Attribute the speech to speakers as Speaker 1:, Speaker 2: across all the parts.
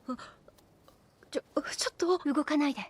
Speaker 1: ちょっと動かないで。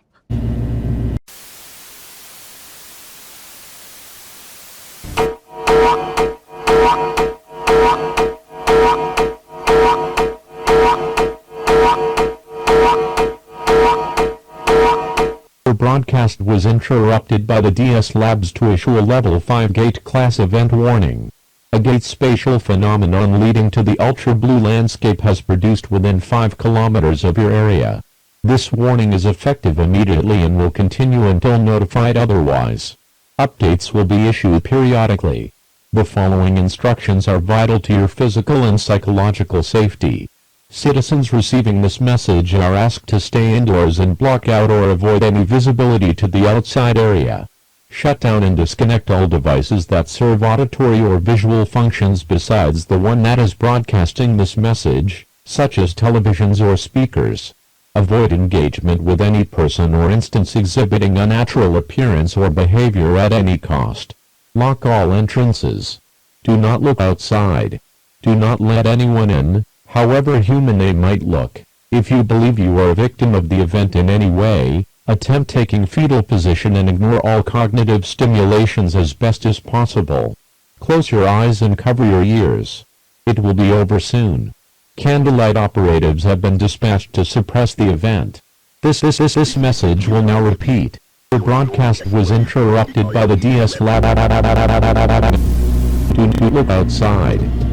Speaker 2: The broadcast was interrupted by the DS Labs to issue a Level 5 Gate class event warning. A gate spatial phenomenon leading to the ultra-blue landscape has produced within 5 kilometers of your area. This warning is effective immediately and will continue until notified otherwise. Updates will be issued periodically. The following instructions are vital to your physical and psychological safety. Citizens receiving this message are asked to stay indoors and block out or avoid any visibility to the outside area. Shut down and disconnect all devices that serve auditory or visual functions besides the one that is broadcasting this message, such as televisions or speakers. Avoid engagement with any person or instance exhibiting unnatural appearance or behavior at any cost. Lock all entrances. Do not look outside. Do not let anyone in, however human they might look. If you believe you are a victim of the event in any way, attempt taking fetal position and ignore all cognitive stimulations as best as possible. Close your eyes and cover your ears. It will be over soon. Candlelight operatives have been dispatched to suppress the event. This message will now repeat. The broadcast was interrupted by the DS Lab. Do not look outside.